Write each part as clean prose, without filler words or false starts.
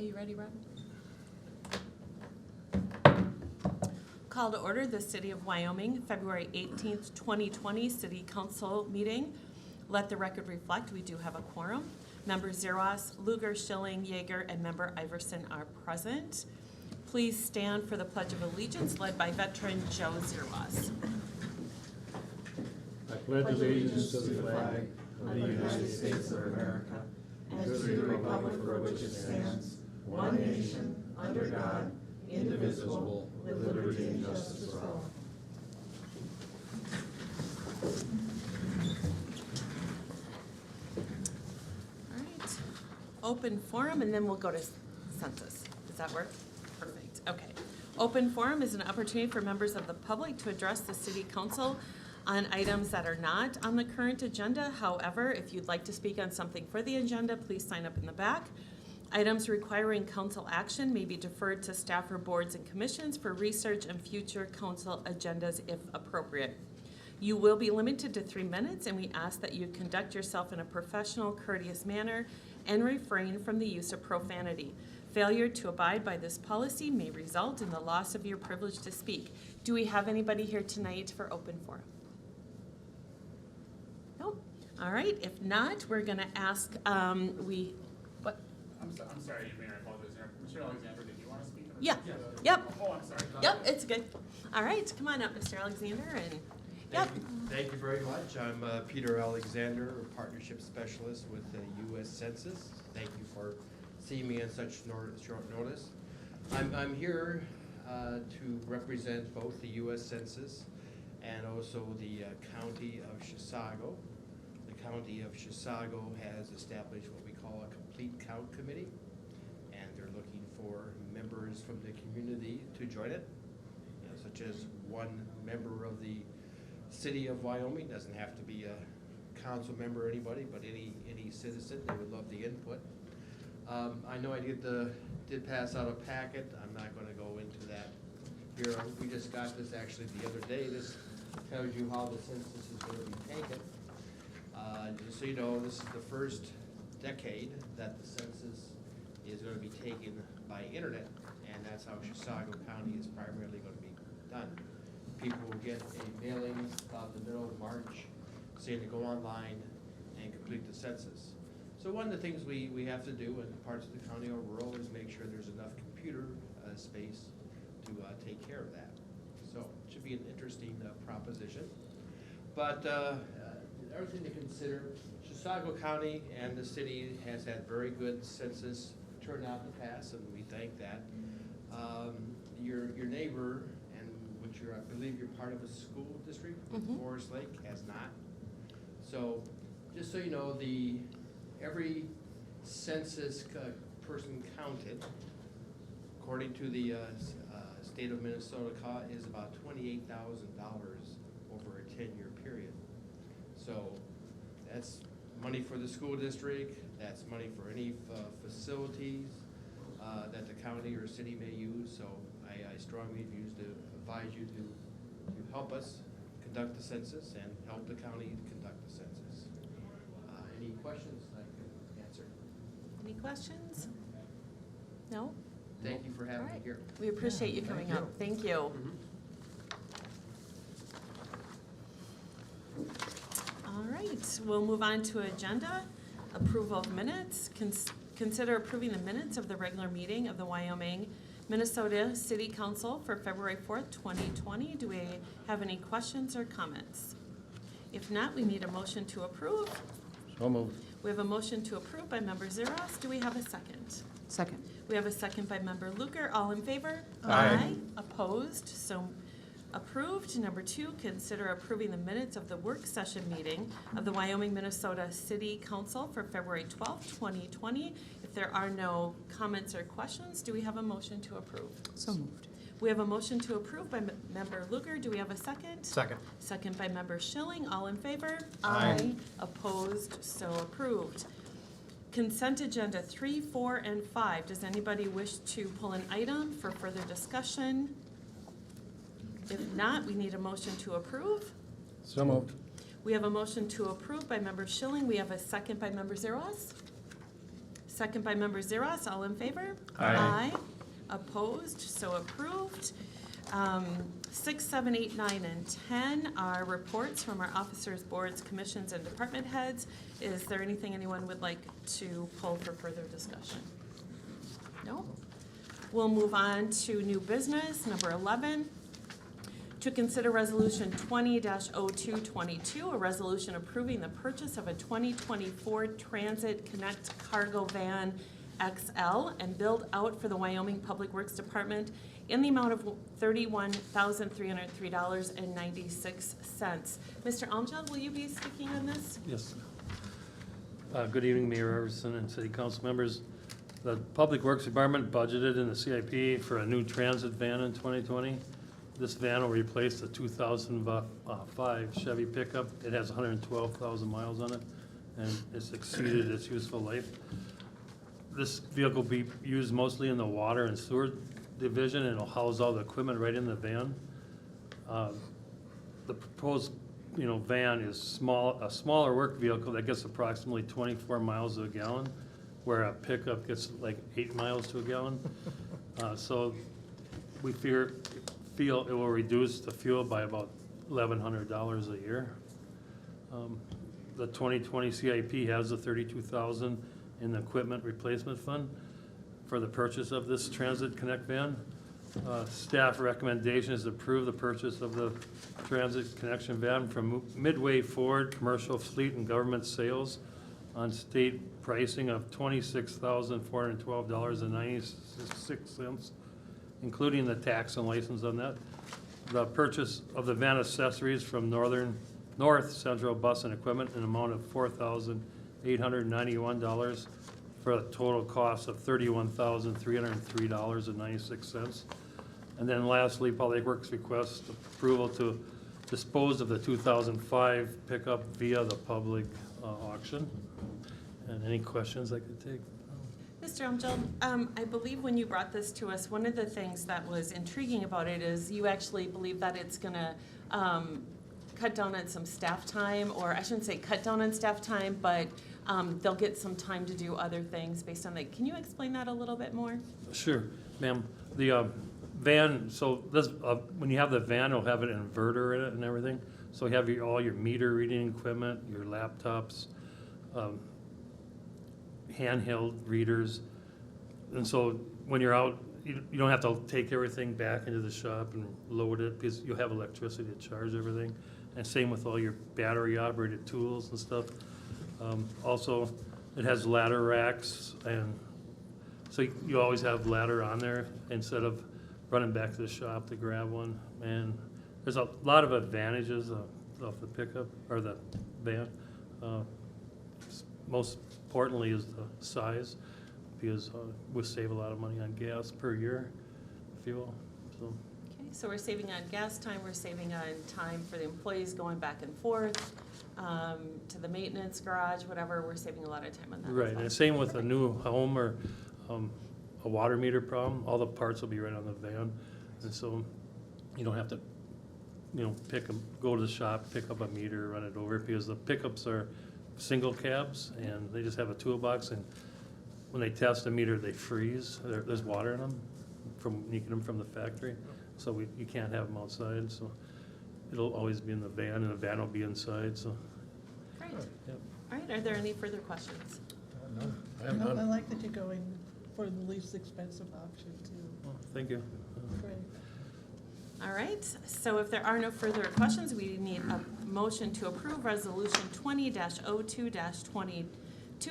Are you ready, Rob? Call to order the City of Wyoming, February 18th, 2020 City Council meeting. Let the record reflect we do have a quorum. Members Zeros, Luger, Schilling, Yeager, and Member Iverson are present. Please stand for the Pledge of Allegiance led by veteran Joe Zeros. I pledge allegiance to the flag of the United States of America and to the republic for which it stands, one nation, under God, indivisible, with liberty and justice for all. All right, open forum, and then we'll go to census. Does that work? Perfect, okay. Open forum is an opportunity for members of the public to address the City Council on items that are not on the current agenda. However, if you'd like to speak on something for the agenda, please sign up in the back. Items requiring council action may be deferred to staff or boards and commissions for research and future council agendas if appropriate. You will be limited to 3 minutes, and we ask that you conduct yourself in a professional, courteous manner and refrain from the use of profanity. Failure to abide by this policy may result in the loss of your privilege to speak. Do we have anybody here tonight for open forum? No? All right, if not, we're gonna ask, what? I'm sorry, Mayor, I apologize. Mr. Alexander, did you want to speak? Yeah, yep, Oh, I'm sorry. yep, it's good. All right, come on up, Mr. Alexander, and, yep. Thank you very much. I'm Peter Alexander, a partnership specialist with the U.S. Census. Thank you for seeing me on such short notice. I'm here to represent both the U.S. Census and also the County of Chisago. The County of Chisago has established what we call a complete count committee, and they're looking for members from the community to join it, such as one member of the City of Wyoming. Doesn't have to be a council member or anybody, but any citizen. They would love the input. I know I did pass out a packet. I'm not going to go into that here. We just got this actually the other day. This tells you how the census is going to be taken. Just so you know, this is the first decade that the census is going to be taken by internet, and that's how Chisago County is primarily going to be done. People will get a mailing about the middle of March saying to go online and complete the census. So one of the things we have to do in parts of the county or rural is make sure there's enough computer space to take care of that. So it should be an interesting proposition. But everything to consider, Chisago County and the city has had very good census turnout in the past, and we thank that. Your neighbor, and which I believe you're part of a school district, Forest Lake, has not. So just so you know, every census person counted, according to the state of Minnesota, is about $28,000 over a 10-year period. So that's money for the school district, that's money for any facilities that the county or city may use. So I strongly advise you to help us conduct the census and help the county conduct the census. Any questions I can answer? Any questions? No? Thank you for having me here. We appreciate you coming up. Thank you. All right, we'll move on to agenda. Approval of minutes. Consider approving the minutes of the regular meeting of the Wyoming, Minnesota City Council for February 4th, 2020. Do we have any questions or comments? If not, we need a motion to approve. So moved. We have a motion to approve by Member Zeros. Do we have a second? Second. We have a second by Member Luker. All in favor? Aye. Opposed? So approved. Number 2, consider approving the minutes of the work session meeting of the Wyoming, Minnesota City Council for February 12th, 2020. If there are no comments or questions, do we have a motion to approve? So moved. We have a motion to approve by Member Luker. Do we have a second? Second. Second by Member Schilling. All in favor? Aye. Opposed? So approved. Consent agenda 3, 4, and 5. Does anybody wish to pull an item for further discussion? If not, we need a motion to approve. So moved. We have a motion to approve by Member Schilling. We have a second by Member Zeros. Second by member Zeros, all in favor? Aye. Opposed, so approved. 6, 7, 8, 9, and 10 are reports from our officers, boards, commissions, and department heads. Is there anything anyone would like to pull for further discussion? No? We'll move on to new business, number 11. To consider resolution 20-0222, a resolution approving the purchase of a 2024 Transit Connect Cargo Van XL and build out for the Wyoming Public Works Department in the amount of $31,303.96. Mr. Almjad, will you be speaking on this? Yes. Good evening, Mayor Everson and City Council members. The Public Works Department budgeted in the CIP for a new transit van in 2020. This van will replace the 2005 Chevy pickup. It has 112,000 miles on it, and it's exceeded its useful life. This vehicle will be used mostly in the water and sewer division, and it'll house all the equipment right in the van. The proposed, van is a smaller work vehicle that gets approximately 24 miles to a gallon, where a pickup gets like 8 miles to a gallon. So we feel it will reduce the fuel by about $1,100 a year. The 2020 CIP has the $32,000 in the equipment replacement fund for the purchase of this Transit Connect van. Staff recommendation is to approve the purchase of the Transit Connection van from Midway Ford Commercial Fleet and Government Sales on state pricing of $26,412.96, including the tax and license on that. The purchase of the van accessories from North Central Bus and Equipment in an amount of $4,891 for a total cost of $31,303.96. And then lastly, Public Works requests approval to dispose of the 2005 pickup via the public auction. And any questions I could take? Mr. Almjad, I believe when you brought this to us, one of the things that was intriguing about it is you actually believe that it's gonna cut down on some staff time, or I shouldn't say cut down on staff time, but they'll get some time to do other things based on that. Can you explain that a little bit more? Sure, ma'am. The van, so this, when you have the van, it'll have an inverter in it and everything. So you have all your meter reading equipment, your laptops, handheld readers. And so when you're out, you don't have to take everything back into the shop and load it, because you'll have electricity to charge everything. And same with all your battery operated tools and stuff. Also, it has ladder racks, and so you always have ladder on there instead of running back to the shop to grab one. And there's a lot of advantages of the pickup or the van. Most importantly is the size, because we save a lot of money on gas per year, fuel. So. Okay, so we're saving on gas time, we're saving on time for the employees going back and forth to the maintenance garage, whatever, we're saving a lot of time on that as Right, well. and same with a new home or a water meter problem, all the parts will be right on the van. And so you don't have to, go to the shop, pick up a meter, run it over, because the pickups are single cabs and they just have a toolbox, and when they test the meter, they freeze. There's water in them you get them from the factory. So you can't have them outside, so it'll always be in the van, and the van will be inside, so. Great. Yep. All right, are there any further questions? I have No, I none. like that you're going for the least expensive option too. Well, thank you. Great. All right, so if there are no further questions, we need a motion to approve resolution 20-02-22,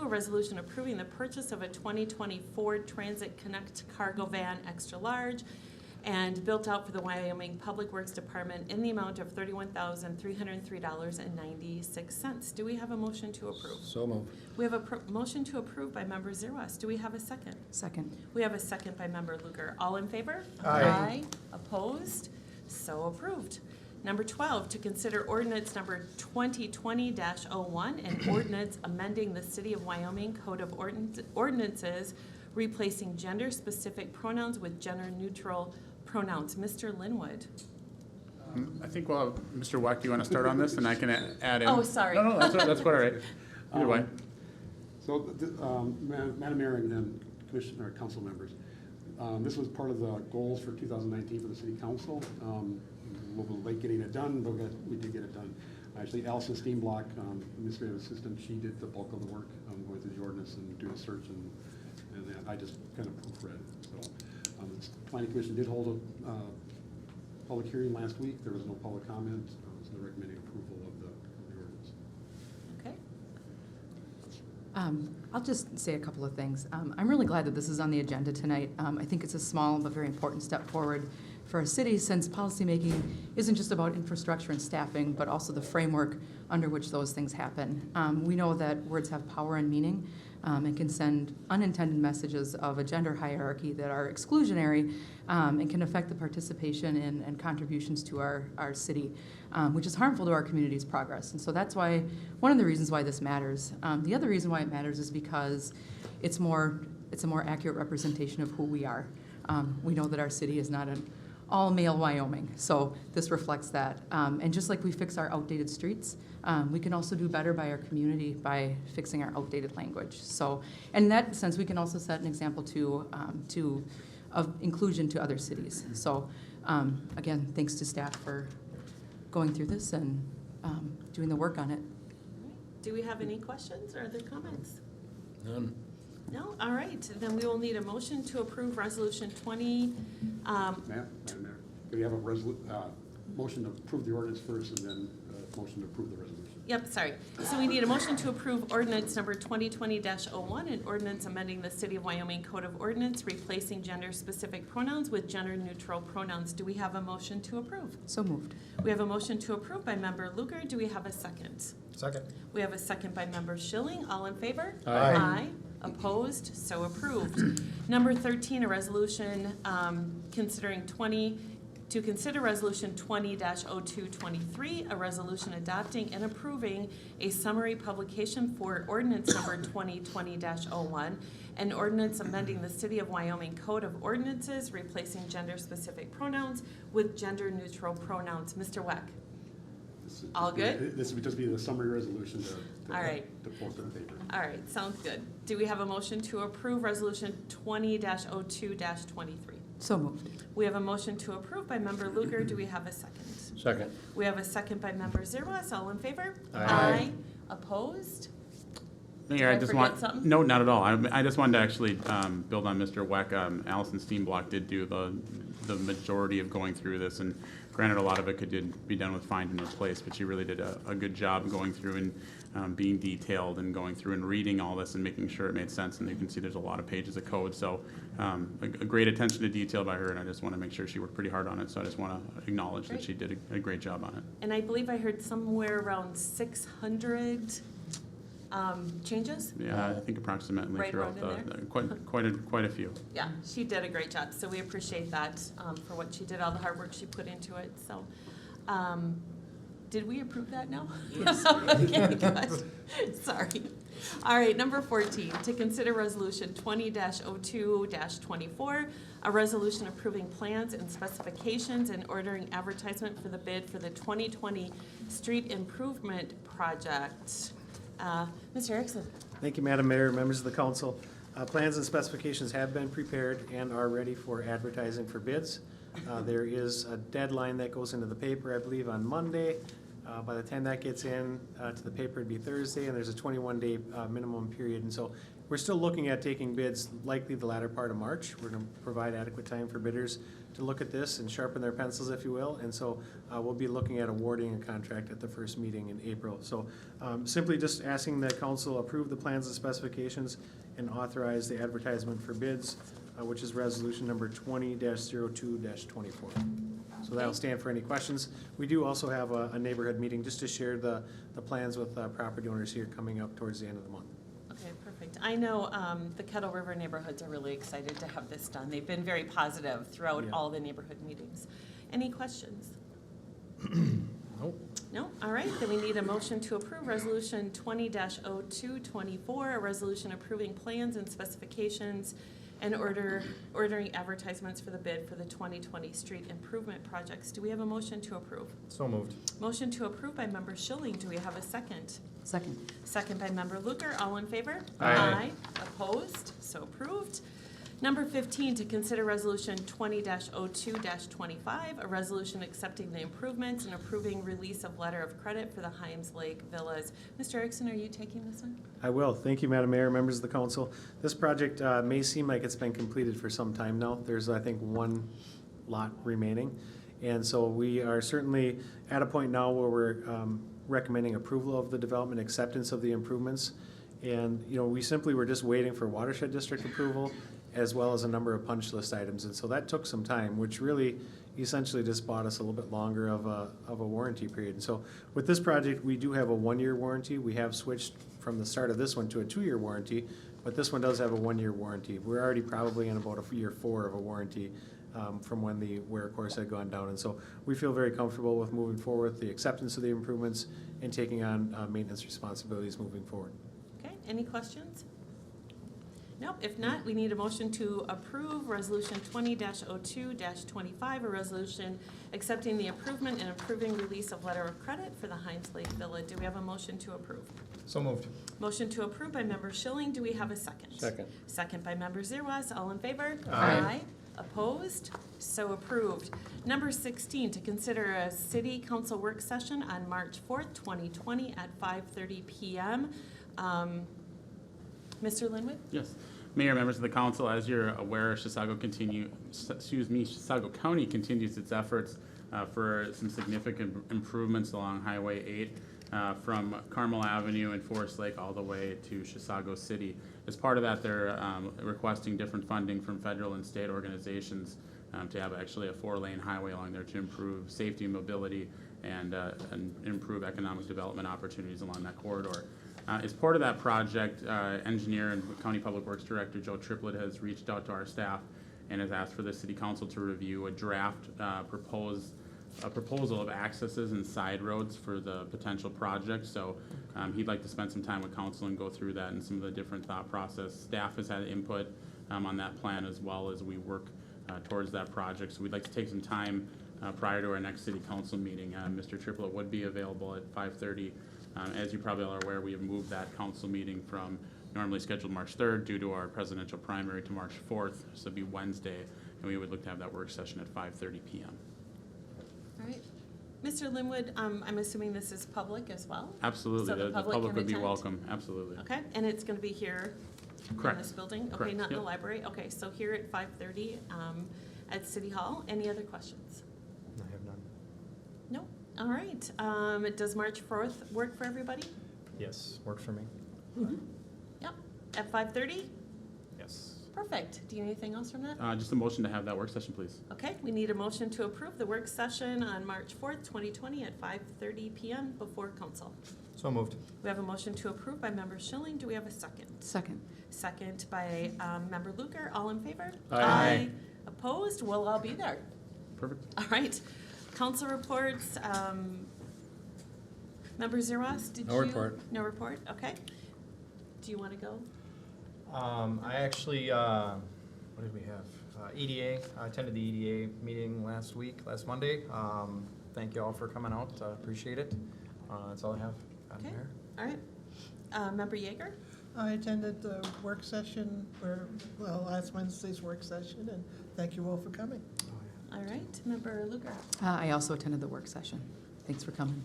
a resolution approving the purchase of a 2020 Ford Transit Connect Cargo Van Extra Large and built out for the Wyoming Public Works Department in the amount of $31,303.96. Do we have a motion to approve? So moved. We have a motion to approve by member Zeros. Do we have a second? Second. We have a second by member Luger. All in favor? Aye. Opposed? So approved. Number 12, to consider ordinance number 2020-01, an ordinance amending the City of Wyoming Code of Ordinances, replacing gender-specific pronouns with gender-neutral pronouns. Mr. Linwood. I think, well, Mr. Weck, do you want to start on this, and I can add in? Oh, sorry. No, that's quite all right. Either way. So, Madam Mayor and then Commissioner, Council members, this was part of the goals for 2019 for the City Council. A little bit late getting it done, but we did get it done. Actually, Allison Steenblock, Administrative Assistant, she did the bulk of the work, going through the ordinance and doing the search, and then I just kind of proofread. So, the Planning Commission did hold a public hearing last week. There was no public comment, so they're recommending approval of the ordinance. Okay. I'll just say a couple of things. I'm really glad that this is on the agenda tonight. I think it's a small but very important step forward for our city, since policymaking isn't just about infrastructure and staffing, but also the framework under which those things happen. We know that words have power and meaning, and can send unintended messages of a gender hierarchy that are exclusionary, and can affect the participation and contributions to our city, which is harmful to our community's progress. And so that's why, one of the reasons why this matters. The other reason why it matters is because it's a more accurate representation of who we are. We know that our city is not an all-male Wyoming, so this reflects that. And just like we fix our outdated streets, we can also do better by our community by fixing our outdated language. So, in that sense, we can also set an example of inclusion to other cities. So, again, thanks to staff for going through this and doing the work on it. Do we have any questions or other comments? None. No? All right, then we will need a motion to approve Resolution 20. Madam Mayor, could we have a motion to approve the ordinance first and then a motion to approve the resolution? Yep, sorry. So we need a motion to approve ordinance number 2020-01, an ordinance amending the City of Wyoming Code of Ordinance, replacing gender-specific pronouns with gender-neutral pronouns. Do we have a motion to approve? So moved. We have a motion to approve by Member Lugar. Do we have a second? Second. We have a second by Member Schilling. All in favor? Aye. Opposed? So approved. Number 13, a resolution to consider Resolution 20-0223, a resolution adopting and approving a summary publication for ordinance number 2020-01, an ordinance amending the City of Wyoming Code of Ordinances, replacing gender-specific pronouns with gender-neutral pronouns. Mr. Weck? All good? This would just be the summary resolution to All right. to post on the paper. All right, sounds good. Do we have a motion to approve Resolution 20-02-23? So moved. We have a motion to approve by Member Lugar. Do we have a second? Second. We have a second by Member Zerwas. All in favor? Aye. Opposed? Mayor, I Did I just forget want, something? no, not at all. I just wanted to actually build on Mr. Weck. Allison Steenblock did do the majority of going through this, and granted, a lot of it could be done with find and replace, but she really did a good job going through and being detailed and going through and reading all this and making sure it made sense. And you can see there's a lot of pages of code, so a great attention to detail by her, and I just want to make sure she worked pretty hard on it, so I just want to acknowledge that she did a great job on it. And I believe I heard somewhere around 600 changes? Yeah, I think approximately Right throughout around quite a few. Yeah, she did a great job, so we appreciate that for what she did, all the hard work she put into it, so. Did we approve that now? Yes. Okay, good. Sorry. All right, number 14, to consider Resolution 20-02-24, a resolution approving plans and specifications and ordering advertisement for the bid for the 2020 Street Improvement Project. Mr. Erickson. Thank you, Madam Mayor, members of the council. Plans and specifications have been prepared and are ready for advertising for bids. There is a deadline that goes into the paper, I believe, on Monday. By the time that gets in to the paper, it'd be Thursday, and there's a 21-day minimum period. And so we're still looking at taking bids likely the latter part of March. We're going to provide adequate time for bidders to look at this and sharpen their pencils, if you will. And so we'll be looking at awarding a contract at the first meeting in April. So simply just asking the council approve the plans and specifications and authorize the advertisement for bids, which is resolution number 20-02-24. So that'll stand for any questions. We do also have a neighborhood meeting just to share the plans with property owners here coming up towards the end of the month. Okay, perfect. I know the Kettle River neighborhoods are really excited to have this done. They've been very positive throughout all the neighborhood meetings. Any questions? Nope. No? All right, then we need a motion to approve Resolution 20-02-24, a resolution approving plans and specifications and ordering advertisements for the bid for the 2020 street improvement projects. Do we have a motion to approve? So moved. Motion to approve by Member Schilling. Do we have a second? Second. Second by Member Luker. All in favor? Aye. Opposed? So approved. Number 15, to consider Resolution 20-02-25, a resolution accepting the improvements and approving release of letter of credit for the Himes Lake Villas. Mr. Erickson, are you taking this one? I will. Thank you, Madam Mayor, members of the council. This project may seem like it's been completed for some time now. There's, I think, one lot remaining. And so we are certainly at a point now where we're recommending approval of the development, acceptance of the improvements. And, you know, we simply were just waiting for watershed district approval as well as a number of punch list items. And so that took some time, which really essentially just bought us a little bit longer of a warranty period. And so with this project, we do have a 1-year warranty. We have switched from the start of this one to a 2-year warranty, but this one does have a 1-year warranty. We're already probably in about year 4 of a warranty from when the wear course had gone down. And so we feel very comfortable with moving forward with the acceptance of the improvements and taking on maintenance responsibilities moving forward. Okay, any questions? Nope, if not, we need a motion to approve Resolution 20-02-25, a resolution accepting the improvement and approving release of letter of credit for the Himes Lake Villa. Do we have a motion to approve? So moved. Motion to approve by Member Schilling. Do we have a second? Second. Second by Member Zerwas. All in favor? Aye. Opposed? So approved. Number 16, to consider a city council work session on March 4th, 2020 at 5:30 p.m. Mr. Linwood? Yes. Mayor, members of the council, as you're aware, Chisago County continues its efforts for some significant improvements along Highway 8 from Carmel Avenue and Forest Lake all the way to Chisago City. As part of that, they're requesting different funding from federal and state organizations to have actually a 4-lane highway along there to improve safety, mobility, and improve economic development opportunities along that corridor. As part of that project, engineer and County Public Works Director Joe Triplett has reached out to our staff and has asked for the City Council to review a draft proposal of accesses and side roads for the potential project. So he'd like to spend some time with council and go through that and some of the different thought process. Staff has had input on that plan as well as we work towards that project. So we'd like to take some time prior to our next City Council meeting. Mr. Triplett would be available at 5:30. As you probably are aware, we have moved that council meeting from normally scheduled March 3rd due to our presidential primary to March 4th, so it'd be Wednesday, and we would look to have that work session at 5:30 p.m. All right. Mr. Linwood, I'm assuming this is public as well? Absolutely, So the the public public can would be attend? welcome, absolutely. Okay, and it's going to be here in Correct. this building? Okay, Correct, not in the yep. library? Okay, so here at 5:30 at City Hall. Any other questions? I have none. No? All right. Does March 4th work for everybody? Yes, worked for me. Yep. At 5:30? Yes. Perfect. Do you need anything else from that? Just a motion to have that work session, please. Okay, we need a motion to approve the work session on March 4th, 2020 at 5:30 p.m. before council. So moved. We have a motion to approve by Member Schilling. Do we have a second? Second. Second by Member Luker. All in favor? Aye. Opposed? We'll all be there. Perfect. All right. Council reports. Member Zerwas, did you? No report. No report? Okay. Do you want to go? I actually, what did we have? EDA, I attended the EDA meeting last Monday. Thank you all for coming out, appreciate it. That's all I have. Madam Okay. Mayor. All right. Member Yeager? I attended the work session, last Wednesday's work session, and thank you all for coming. All right. Member Luker? I also attended the work session. Thanks for coming.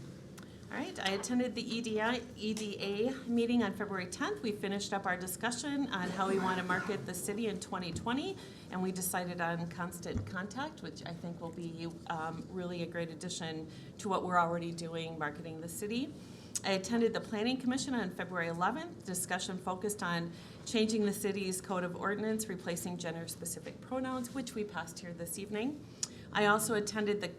All right, I attended the EDA meeting on February 10th. We finished up our discussion on how we want to market the city in 2020, and we decided on Constant Contact, which I think will be really a great addition to what we're already doing marketing the city. I attended the Planning Commission on February 11th. Discussion focused on changing the city's code of ordinance, replacing gender-specific pronouns, which we passed here this evening. I also attended the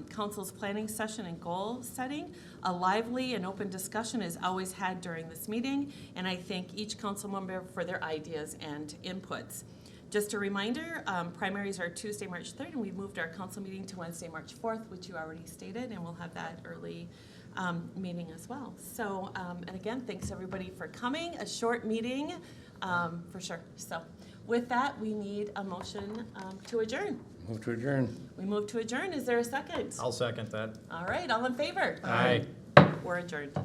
council's planning session and goal setting. A lively and open discussion is always had during this meeting, and I thank each council member for their ideas and inputs. Just a reminder, primaries are Tuesday, March 3rd, and we moved our council meeting to Wednesday, March 4th, which you already stated, and we'll have that early meeting as well. So, and again, thanks everybody for coming. A short meeting, for sure. So with that, we need a motion to adjourn. Move to adjourn. We move to adjourn. Is there a second? I'll second that. All right, all in favor? Aye. We're adjourned.